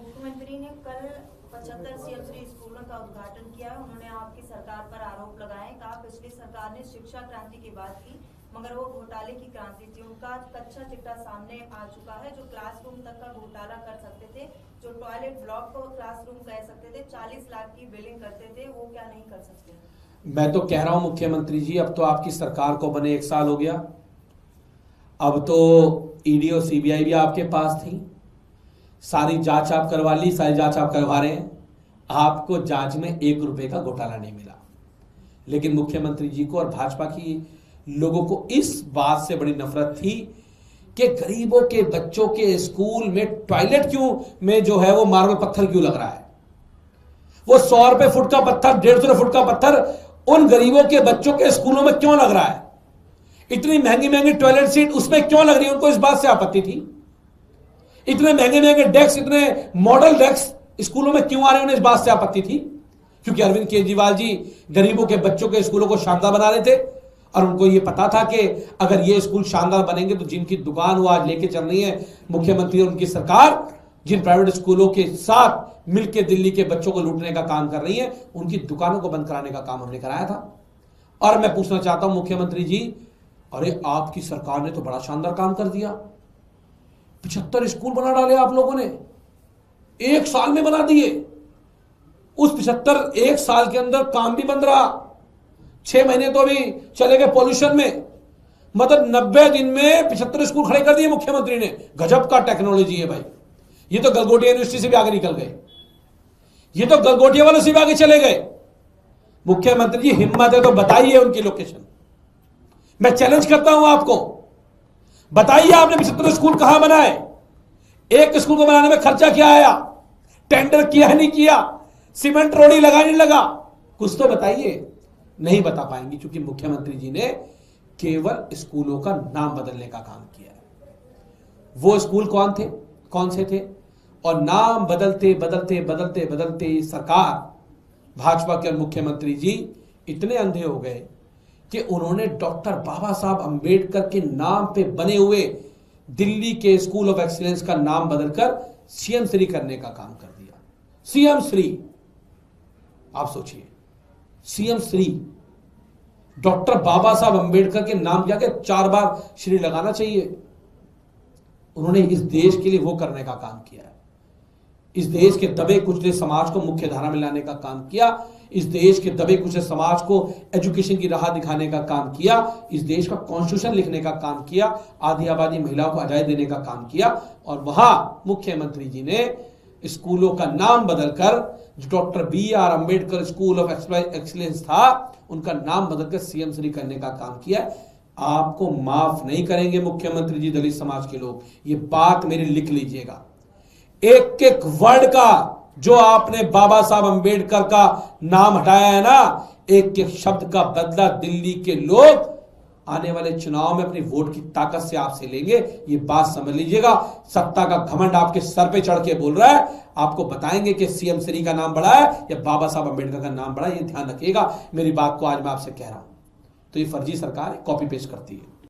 मुख्यमंत्री ने कल 75 सीएम स्कूलों का उद्घाटन किया। उन्होंने आपकी सरकार पर आरोप लगाए, कहा पिछली सरकार ने शिक्षा क्रांति की बात की मगर वो घोटाले की क्रांति थी। उनका कच्चा चिट्ठा सामने आ चुका है। जो क्लासरूम तक का घोटाला कर सकते थे, जो टॉयलेट ब्लॉक को क्लासरूम कह सकते थे, 40 लाख की बिलिंग करते थे, वो क्या नहीं कर सकते? मैं तो कह रहा हूं मुख्यमंत्री जी, अब तो आपकी सरकार को बने 1 साल हो गया। अब तो ईडी और सीबीआई भी आपके पास थी, सारी जांच आप करवा ली, सारी जांच आप करवा रहे हैं। आपको जांच में 1 रुपए का घोटाला नहीं मिला। लेकिन मुख्यमंत्री जी को और भाजपा की लोगों को इस बात से बड़ी नफरत थी कि गरीबों के बच्चों के स्कूल में टॉयलेट क्यों में जो है वो मार्बल पत्थर क्यों लग रहा है। वो 100 रुपए फुट का पत्थर, 150 फुट का पत्थर उन गरीबों के बच्चों के स्कूलों में क्यों लग रहा है। इतनी महंगी महंगी टॉयलेट सीट उसमें क्यों लग रही है, उनको इस बात से आपत्ति थी। इतने महंगे महंगे डेस्क, इतने मॉडल डेस्क स्कूलों में क्यों आ रहे हैं, उन्हें इस बात से आपत्ति थी। क्योंकि अरविंद केजरीवाल जी गरीबों के बच्चों के स्कूलों को शानदार बना रहे थे और उनको यह पता था कि अगर ये स्कूल शानदार बनेंगे तो जिनकी दुकान वो आज लेके चल रही है मुख्यमंत्री और उनकी सरकार, जिन प्राइवेट स्कूलों के साथ मिलकर दिल्ली के बच्चों को लूटने का काम कर रही है, उनकी दुकानों को बंद कराने का काम उन्होंने कराया था। और मैं पूछना चाहता हूं मुख्यमंत्री जी, अरे आपकी सरकार ने तो बड़ा शानदार काम कर दिया। 75 स्कूल बना डाले आप लोगों ने, 1 साल में बना दिए। उस 75 1 साल के अंदर काम भी बंद रहा, 6 महीने तो अभी चले गए पॉल्यूशन में। मतलब 90 दिन में 75 स्कूल खड़े कर दिए मुख्यमंत्री ने। गजब का टेक्नोलॉजी है भाई। ये तो गलगोटिया यूनिवर्सिटी से भी आगे निकल गए, ये तो गलगोटिया वालों से भी आगे चले गए। मुख्यमंत्री जी हिम्मत है तो बताइए उनकी लोकेशन। मैं चैलेंज करता हूं आपको, बताइए आपने 75 स्कूल कहां बनाए, एक स्कूल को बनाने में खर्चा क्या आया, टेंडर किया है नहीं किया, सीमेंट रोड़ी लगा नहीं लगा, कुछ तो बताइए। नहीं बता पाएंगे क्योंकि मुख्यमंत्री जी ने केवल स्कूलों का नाम बदलने का काम किया है। वो स्कूल कौन से थे, और नाम बदलते बदलते बदलते बदलते सरकार भाजपा के और मुख्यमंत्री जी इतने अंधे हो गए कि उन्होंने डॉक्टर बाबा साहब अंबेडकर के नाम पे बने हुए दिल्ली के स्कूल ऑफ एक्सीलेंस का नाम बदलकर सीएम श्री करने का काम कर दिया। सीएम श्री, आप सोचिए, सीएम श्री, डॉक्टर बाबा साहब अंबेडकर के नाम जाके 4 बार श्री लगाना चाहिए। उन्होंने इस देश के लिए वो करने का काम किया है। इस देश के दबे कुचले समाज को मुख्य धारा में लाने का काम किया, इस देश के दबे कुचले समाज को एजुकेशन की राह दिखाने का काम किया, इस देश का कॉन्स्टिट्यूशन लिखने का काम किया, आधी आबादी महिलाओं को आजादी देने का काम किया। और वहां मुख्यमंत्री जी ने स्कूलों का नाम बदलकर, जो doctor BR Ambedkar school of excellence था, उनका नाम बदलकर सीएम श्री करने का काम किया। आपको माफ नहीं करेंगे मुख्यमंत्री जी दलित समाज के लोग, ये बात मेरी लिख लीजिएगा। एक एक वर्ड का जो आपने बाबा साहब अंबेडकर का नाम हटाया है ना, एक एक शब्द का बदला दिल्ली के लोग आने वाले चुनाव में अपनी वोट की ताकत से आपसे लेंगे। ये बात समझ लीजिएगा। सत्ता का घमंड आपके सर पे चढ़ के बोल रहा है, आपको बताएंगे कि सीएम श्री का नाम बड़ा है या बाबा साहब अंबेडकर का नाम बड़ा है। ये ध्यान रखिएगा, मेरी बात को आज मैं आपसे कह रहा हूं। तो ये फर्जी सरकार कॉपी पेस्ट करती है।